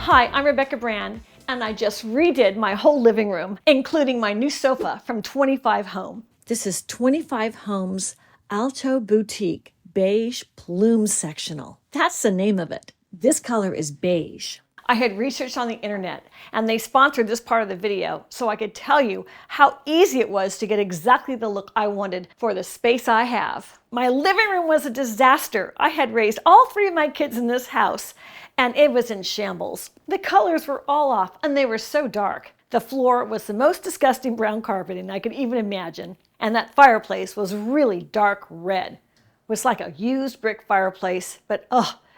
Hi, I'm Rebecca Brand, and I just redid my whole living room, including my new sofa from 25 Home. This is 25 Home's Alto Boutique Beige Plume Sectional. That's the name of it. This color is beige. I had researched on the internet, and they sponsored this part of the video so I could tell you how easy it was to get exactly the look I wanted for the space I have. My living room was a disaster. I had raised all three of my kids in this house, and it was in shambles. The colors were all off, and they were so dark. The floor was the most disgusting brown carpeting I could even imagine, and that fireplace was really dark red. It was like a used brick fireplace, but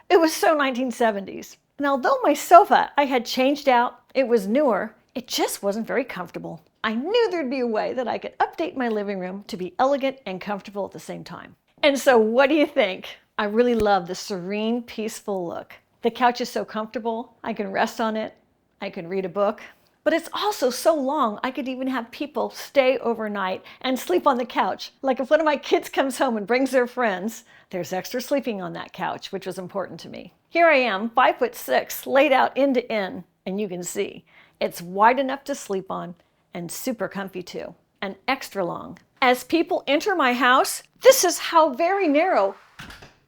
it was so 1970s. And although my sofa I had changed out, it was newer, it just wasn't very comfortable. I knew there'd be a way that I could update my living room to be elegant and comfortable at the same time. And so what do you think? I really love the serene, peaceful look. The couch is so comfortable, I can rest on it, I can read a book. But it's also so long, I could even have people stay overnight and sleep on the couch. Like if one of my kids comes home and brings their friends, there's extra sleeping on that couch, which was important to me. Here I am, 5'6", laid out end to end, and you can see it's wide enough to sleep on and super comfy too, and extra long. As people enter my house, this is how very narrow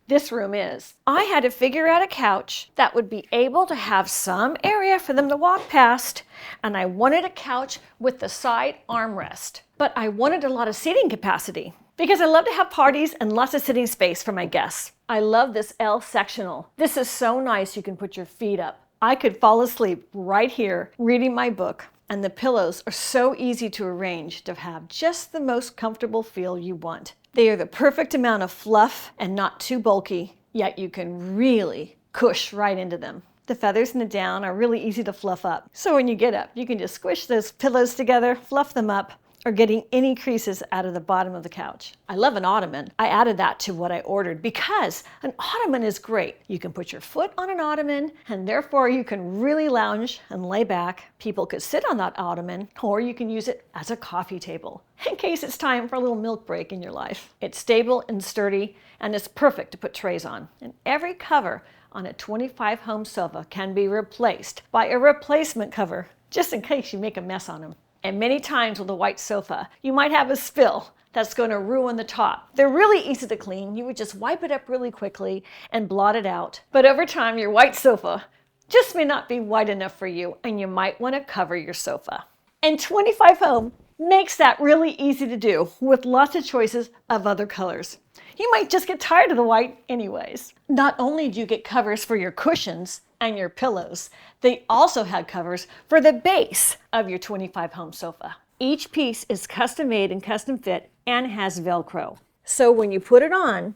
this room is. I had to figure out a couch that would be able to have some area for them to walk past, and I wanted a couch with the side armrest. But I wanted a lot of seating capacity because I love to have parties and lots of sitting space for my guests. I love this L sectional. This is so nice you can put your feet up. I could fall asleep right here reading my book, and the pillows are so easy to arrange to have just the most comfortable feel you want. They are the perfect amount of fluff and not too bulky, yet you can really cush right into them. The feathers and the down are really easy to fluff up. So when you get up, you can just squish those pillows together, fluff them up, or getting any creases out of the bottom of the couch. I love an Ottoman. I added that to what I ordered because an Ottoman is great. You can put your foot on an Ottoman, and therefore you can really lounge and lay back. People could sit on that Ottoman, or you can use it as a coffee table in case it's time for a little milk break in your life. It's stable and sturdy, and it's perfect to put trays on. And every cover on a 25 Home sofa can be replaced by a replacement cover, just in case you make a mess on them. And many times with a white sofa, you might have a spill that's going to ruin the top. They're really easy to clean. You would just wipe it up really quickly and blot it out. But over time, your white sofa just may not be wide enough for you, and you might want to cover your sofa. And 25 Home makes that really easy to do with lots of choices of other colors. You might just get tired of the white anyways. Not only do you get covers for your cushions and your pillows, they also had covers for the base of your 25 Home sofa. Each piece is custom made and custom fit and has Velcro. So when you put it on,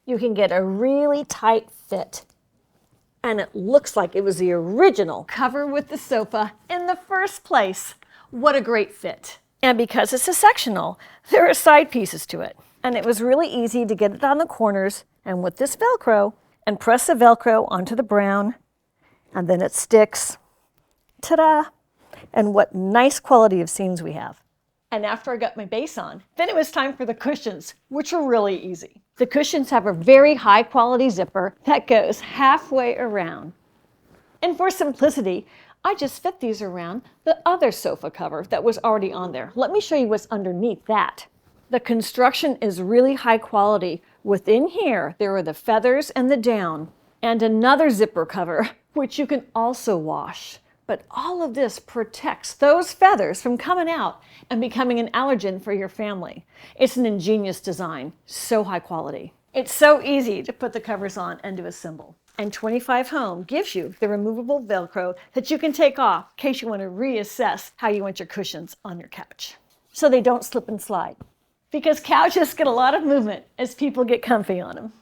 you can get a really tight fit. And it looks like it was the original cover with the sofa in the first place. What a great fit. And because it's a sectional, there are side pieces to it. And it was really easy to get it on the corners and with this Velcro, and press the Velcro onto the brown, and then it sticks. Ta-da! And what nice quality of seams we have. And after I got my base on, then it was time for the cushions, which were really easy. The cushions have a very high quality zipper that goes halfway around. And for simplicity, I just fit these around the other sofa cover that was already on there. Let me show you what's underneath that. The construction is really high quality. Within here, there are the feathers and the down, and another zipper cover, which you can also wash. But all of this protects those feathers from coming out and becoming an allergen for your family. It's an ingenious design, so high quality. It's so easy to put the covers on and to assemble. And 25 Home gives you the removable Velcro that you can take off in case you want to reassess how you want your cushions on your couch, so they don't slip and slide. Because couches get a lot of movement as people get comfy on them.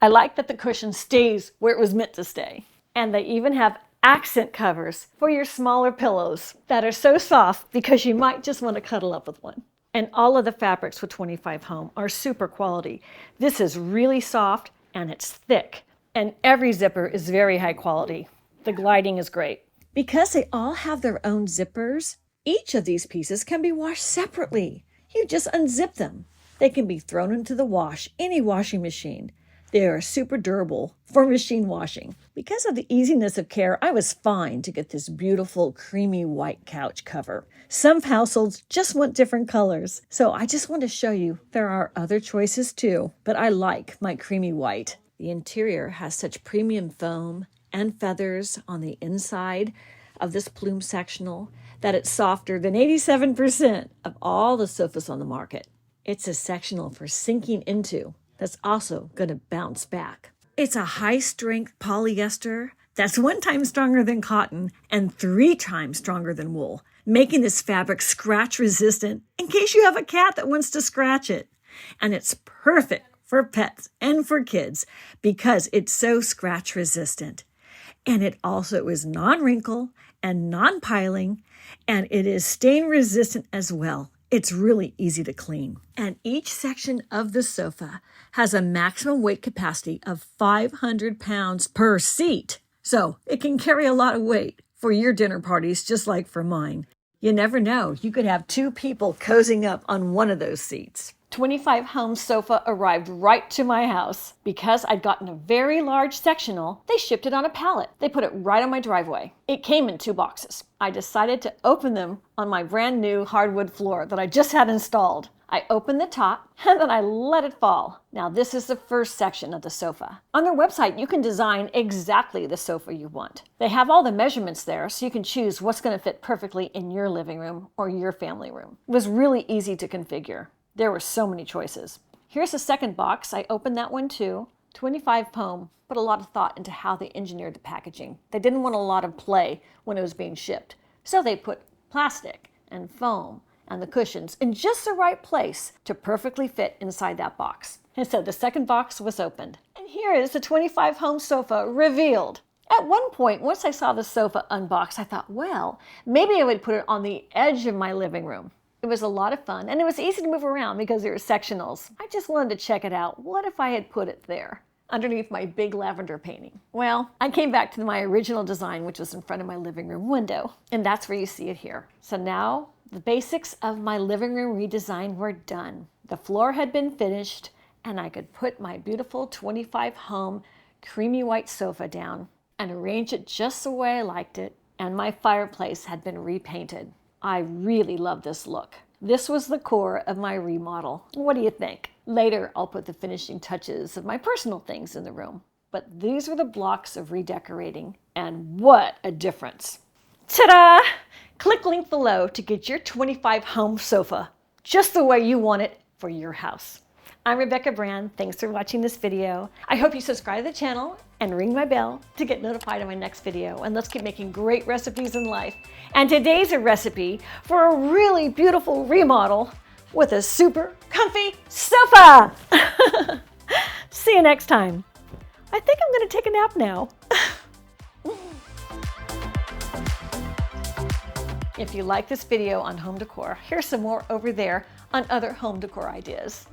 I like that the cushion stays where it was meant to stay. And they even have accent covers for your smaller pillows that are so soft because you might just want to cuddle up with one. And all of the fabrics with 25 Home are super quality. This is really soft and it's thick. And every zipper is very high quality. The gliding is great. Because they all have their own zippers, each of these pieces can be washed separately. You just unzip them. They can be thrown into the wash, any washing machine. They are super durable for machine washing. Because of the easiness of care, I was fine to get this beautiful creamy white couch cover. Some households just want different colors, so I just want to show you there are other choices too, but I like my creamy white. The interior has such premium foam and feathers on the inside of this plume sectional that it's softer than 87% of all the sofas on the market. It's a sectional for sinking into that's also going to bounce back. It's a high-strength polyester that's 1 time stronger than cotton and 3 times stronger than wool, making this fabric scratch-resistant in case you have a cat that wants to scratch it. And it's perfect for pets and for kids because it's so scratch-resistant. And it also is non-wrinkle and non-piling, and it is stain-resistant as well. It's really easy to clean. And each section of the sofa has a maximum weight capacity of 500 pounds per seat. So it can carry a lot of weight for your dinner parties, just like for mine. You never know. You could have 2 people cozying up on one of those seats. 25 Home sofa arrived right to my house. Because I'd gotten a very large sectional, they shipped it on a pallet. They put it right on my driveway. It came in 2 boxes. I decided to open them on my brand new hardwood floor that I just had installed. I opened the top and then I let it fall. Now this is the first section of the sofa. On their website, you can design exactly the sofa you want. They have all the measurements there so you can choose what's going to fit perfectly in your living room or your family room. It was really easy to configure. There were so many choices. Here's the second box. I opened that one too. 25 Home put a lot of thought into how they engineered the packaging. They didn't want a lot of play when it was being shipped. So they put plastic and foam and the cushions in just the right place to perfectly fit inside that box. And so the second box was opened. And here is the 25 Home sofa revealed. At one point, once I saw the sofa unboxed, I thought, well, maybe I would put it on the edge of my living room. It was a lot of fun, and it was easy to move around because there were sectionals. I just wanted to check it out. What if I had put it there, underneath my big lavender painting? Well, I came back to my original design, which was in front of my living room window, and that's where you see it here. So now, the basics of my living room redesign were done. The floor had been finished, and I could put my beautiful 25 Home creamy white sofa down and arrange it just the way I liked it, and my fireplace had been repainted. I really love this look. This was the core of my remodel. What do you think? Later, I'll put the finishing touches of my personal things in the room. But these are the blocks of redecorating, and what a difference. Ta-da! Click link below to get your 25 Home sofa, just the way you want it for your house. I'm Rebecca Brand. Thanks for watching this video. I hope you subscribe to the channel and ring my bell to get notified of my next video. And let's keep making great recipes in life. And today's a recipe for a really beautiful remodel with a super comfy sofa. See you next time. I think I'm going to take a nap now. If you like this video on home decor, here's some more over there on other home decor ideas.